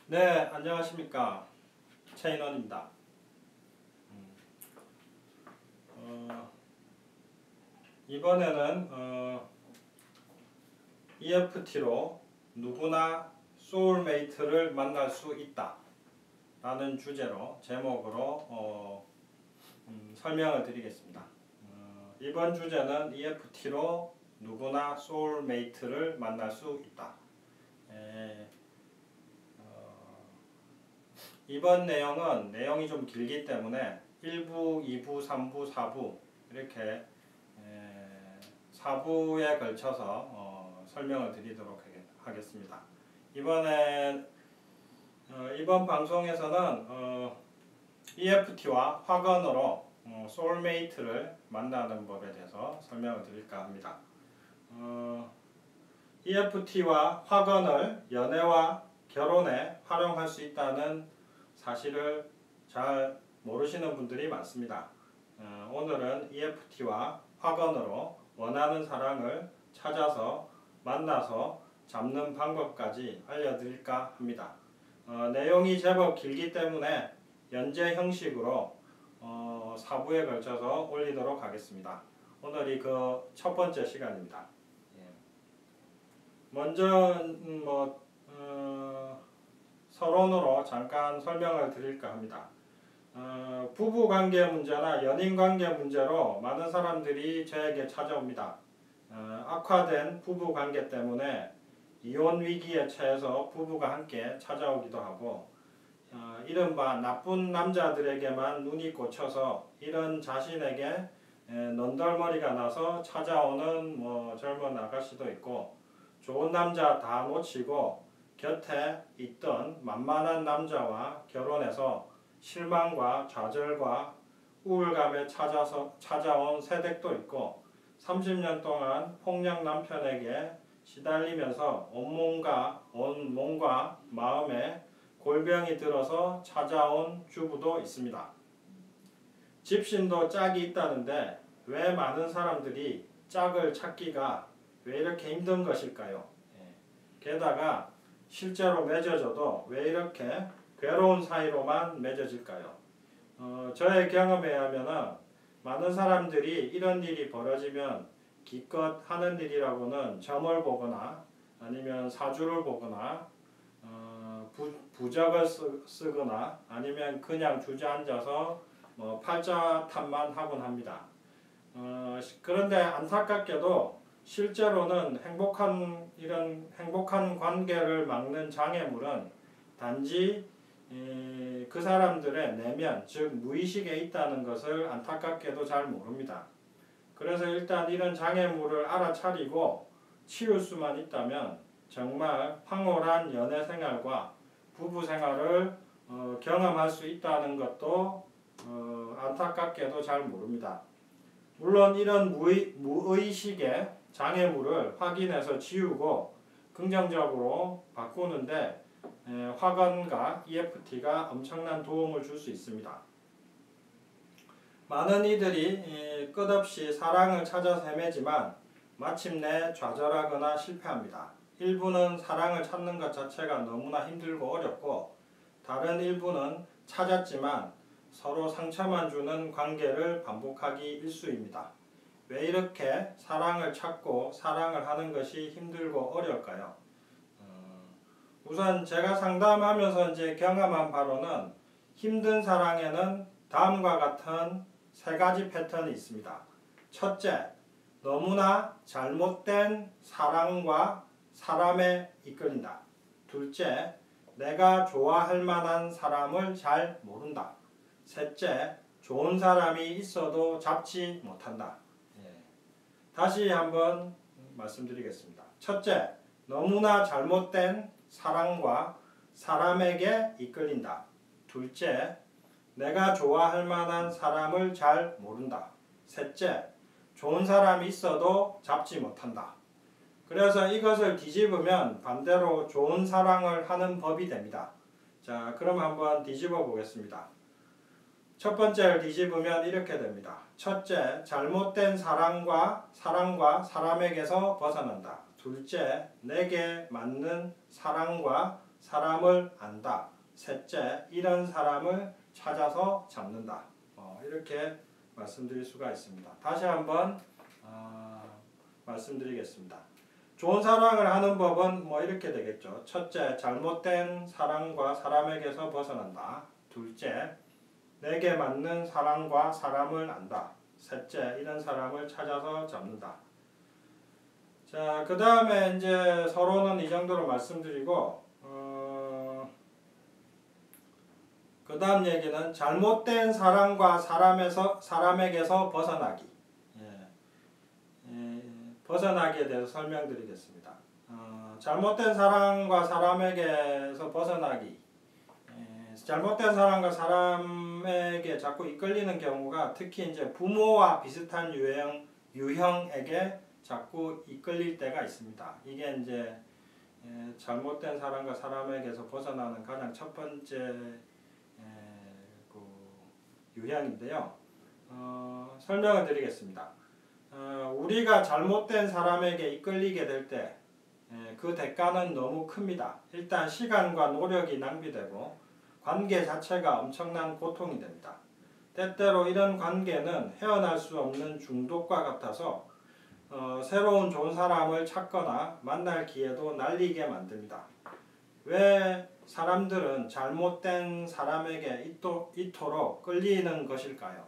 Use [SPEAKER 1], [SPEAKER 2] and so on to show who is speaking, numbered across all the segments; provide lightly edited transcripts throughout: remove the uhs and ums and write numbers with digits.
[SPEAKER 1] 네, 안녕하십니까. 최인원입니다. 이번에는 EFT로 누구나 소울메이트를 만날 수 있다 라는 주제로 제목으로 설명을 드리겠습니다. 이번 주제는 EFT로 누구나 소울메이트를 만날 수 있다. 이번 내용이 좀 길기 때문에 1부, 2부, 3부, 4부 이렇게 4부에 걸쳐서 설명을 드리도록 하겠습니다. 이번 방송에서는 EFT와 확언으로 소울메이트를 만나는 법에 대해서 설명을 드릴까 합니다. EFT와 확언을 연애와 결혼에 활용할 수 있다는 사실을 잘 모르시는 분들이 많습니다. 오늘은 EFT와 확언으로 원하는 사랑을 찾아서 만나서 잡는 방법까지 알려드릴까 합니다. 내용이 제법 길기 때문에 연재 형식으로 4부에 걸쳐서 올리도록 하겠습니다. 오늘이 그 첫 번째 시간입니다. 먼저 서론으로 잠깐 설명을 드릴까 합니다. 부부관계 문제나 연인관계 문제로 많은 사람들이 저에게 찾아옵니다. 악화된 부부관계 때문에 이혼 위기에 처해서 부부가 함께 찾아오기도 하고 이른바 나쁜 남자들에게만 눈이 꽂혀서 이런 자신에게 넌덜머리가 나서 찾아오는 젊은 아가씨도 있고, 좋은 남자 다 놓치고 곁에 있던 만만한 남자와 결혼해서 실망과 좌절과 우울감에 찾아온 새댁도 있고, 30년 동안 폭력 남편에게 시달리면서 온 몸과 마음에 골병이 들어서 찾아온 주부도 있습니다. 집신도 짝이 있다는데 왜 많은 사람들이 짝을 찾기가 왜 이렇게 힘든 것일까요? 게다가 실제로 맺어져도 왜 이렇게 괴로운 사이로만 맺어질까요? 저의 경험에 의하면 많은 사람들이 이런 일이 벌어지면 기껏 하는 일이라고는 점을 보거나 아니면 사주를 보거나 부적을 쓰거나 아니면 그냥 주저앉아서 팔자탐만 하곤 합니다. 그런데 안타깝게도 실제로는 이런 행복한 관계를 막는 장애물은 단지 그 사람들의 내면, 즉 무의식에 있다는 것을 안타깝게도 잘 모릅니다. 그래서 일단 이런 장애물을 알아차리고 치울 수만 있다면 정말 황홀한 연애생활과 부부생활을 경험할 수 있다는 것도 안타깝게도 잘 모릅니다. 물론 이런 무의식의 장애물을 확인해서 지우고 긍정적으로 바꾸는데 확언과 EFT가 엄청난 도움을 줄 수 있습니다. 많은 이들이 끝없이 사랑을 찾아서 헤매지만 마침내 좌절하거나 실패합니다. 일부는 사랑을 찾는 것 자체가 너무나 힘들고 어렵고, 다른 일부는 찾았지만 서로 상처만 주는 관계를 반복하기 일쑤입니다. 왜 이렇게 사랑을 찾고 사랑을 하는 것이 힘들고 어려울까요? 우선 제가 상담하면서 이제 경험한 바로는 힘든 사랑에는 다음과 같은 3가지 패턴이 있습니다. 첫째, 너무나 잘못된 사랑과 사람에 이끌린다. 둘째, 내가 좋아할 만한 사람을 잘 모른다. 셋째, 좋은 사람이 있어도 잡지 못한다. 다시 한번 말씀드리겠습니다. 첫째, 너무나 잘못된 사랑과 사람에게 이끌린다. 둘째, 내가 좋아할 만한 사람을 잘 모른다. 셋째, 좋은 사람이 있어도 잡지 못한다. 그래서 이것을 뒤집으면 반대로 좋은 사랑을 하는 법이 됩니다. 자, 그럼 한번 뒤집어 보겠습니다. 첫 번째를 뒤집으면 이렇게 됩니다. 첫째, 잘못된 사랑과 사람에게서 벗어난다. 둘째, 내게 맞는 사랑과 사람을 안다. 셋째, 이런 사람을 찾아서 잡는다. 이렇게 말씀드릴 수가 있습니다. 다시 한번 말씀드리겠습니다. 좋은 사랑을 하는 법은 이렇게 되겠죠. 첫째, 잘못된 사랑과 사람에게서 벗어난다. 둘째, 내게 맞는 사랑과 사람을 안다. 셋째, 이런 사람을 찾아서 잡는다. 자, 그 다음에 이제 서론은 이 정도로 말씀드리고, 그 다음 얘기는 잘못된 사랑과 사람에게서 벗어나기. 벗어나기에 대해서 설명드리겠습니다. 잘못된 사랑과 사람에게서 벗어나기. 잘못된 사람과 사람에게 자꾸 이끌리는 경우가 특히 이제 부모와 비슷한 유형에게 자꾸 이끌릴 때가 있습니다. 이게 이제 잘못된 사람과 사람에게서 벗어나는 가장 첫 번째 유형인데요. 설명을 드리겠습니다. 우리가 잘못된 사람에게 이끌리게 될 때 그 대가는 너무 큽니다. 일단 시간과 노력이 낭비되고 관계 자체가 엄청난 고통이 됩니다. 때때로 이런 관계는 헤어날 수 없는 중독과 같아서 새로운 좋은 사람을 찾거나 만날 기회도 날리게 만듭니다. 왜 사람들은 잘못된 사람에게 이토록 끌리는 것일까요?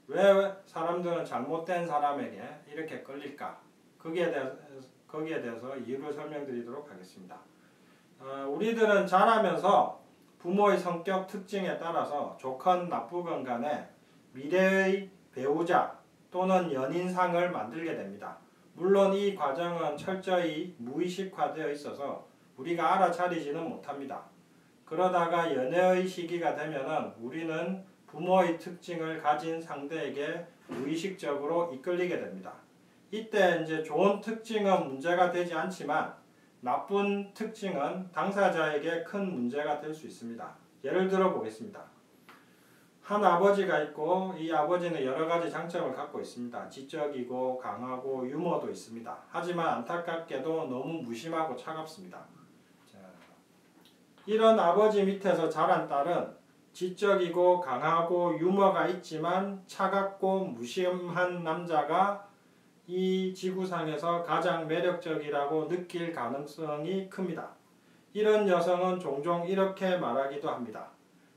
[SPEAKER 1] 왜 사람들은 잘못된 사람에게 이렇게 끌릴까? 거기에 대해서 이유를 설명드리도록 하겠습니다. 우리들은 자라면서 부모의 성격 특징에 따라서 좋건 나쁘건 간에 미래의 배우자 또는 연인상을 만들게 됩니다. 물론 이 과정은 철저히 무의식화되어 있어서 우리가 알아차리지는 못합니다. 그러다가 연애의 시기가 되면은 우리는 부모의 특징을 가진 상대에게 무의식적으로 이끌리게 됩니다. 이때 이제 좋은 특징은 문제가 되지 않지만 나쁜 특징은 당사자에게 큰 문제가 될 수 있습니다. 예를 들어 보겠습니다. 한 아버지가 있고 이 아버지는 여러 가지 장점을 갖고 있습니다. 지적이고 강하고 유머도 있습니다. 하지만 안타깝게도 너무 무심하고 차갑습니다. 자, 이런 아버지 밑에서 자란 딸은 지적이고 강하고 유머가 있지만 차갑고 무심한 남자가 이 지구상에서 가장 매력적이라고 느낄 가능성이 큽니다. 이런 여성은 종종 이렇게 말하기도 합니다.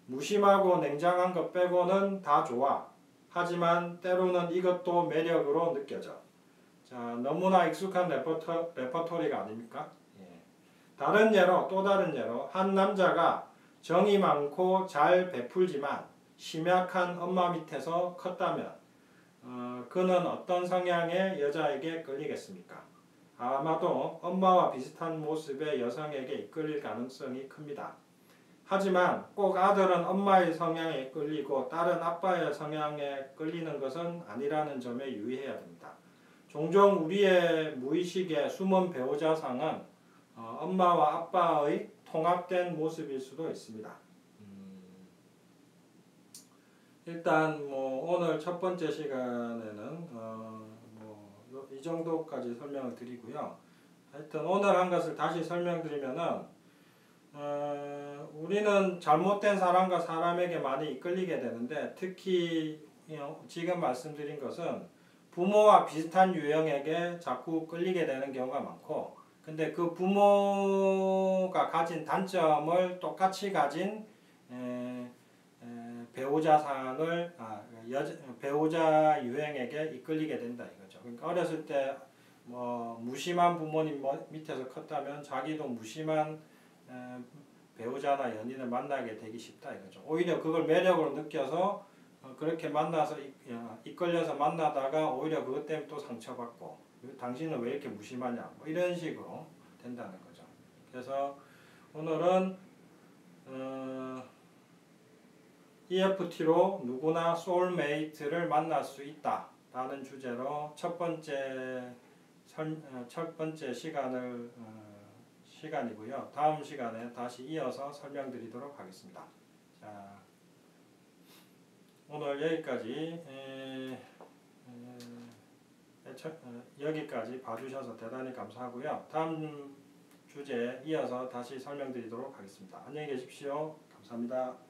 [SPEAKER 1] 무심하고 냉정한 것 빼고는 다 좋아. 하지만 때로는 이것도 매력으로 느껴져. 자, 너무나 익숙한 레퍼토리가 아닙니까? 다른 예로, 또 다른 예로 한 남자가 정이 많고 잘 베풀지만 심약한 엄마 밑에서 컸다면 그는 어떤 성향의 여자에게 끌리겠습니까? 아마도 엄마와 비슷한 모습의 여성에게 이끌릴 가능성이 큽니다. 하지만 꼭 아들은 엄마의 성향에 끌리고 딸은 아빠의 성향에 끌리는 것은 아니라는 점에 유의해야 됩니다. 종종 우리의 무의식의 숨은 배우자상은 엄마와 아빠의 통합된 모습일 수도 있습니다. 일단 오늘 첫 번째 시간에는 이 정도까지 설명을 드리고요. 하여튼 오늘 한 것을 다시 설명드리면은 우리는 잘못된 사람과 사람에게 많이 이끌리게 되는데 특히 지금 말씀드린 것은 부모와 비슷한 유형에게 자꾸 끌리게 되는 경우가 많고 근데 그 부모가 가진 단점을 똑같이 가진 배우자 유형에게 이끌리게 된다 이거죠. 그러니까 어렸을 때 무심한 부모님 밑에서 컸다면 자기도 무심한 배우자나 연인을 만나게 되기 쉽다 이거죠. 오히려 그걸 매력으로 느껴서 그렇게 만나서 이끌려서 만나다가 오히려 그것 때문에 또 상처받고 당신은 왜 이렇게 무심하냐 이런 식으로 된다는 거죠. 그래서 오늘은 EFT로 누구나 소울메이트를 만날 수 있다 라는 주제로 첫 번째 시간이고요. 다음 시간에 다시 이어서 설명드리도록 하겠습니다. 자, 오늘 여기까지 봐주셔서 대단히 감사하고요. 다음 주제에 이어서 다시 설명드리도록 하겠습니다. 안녕히 계십시오. 감사합니다.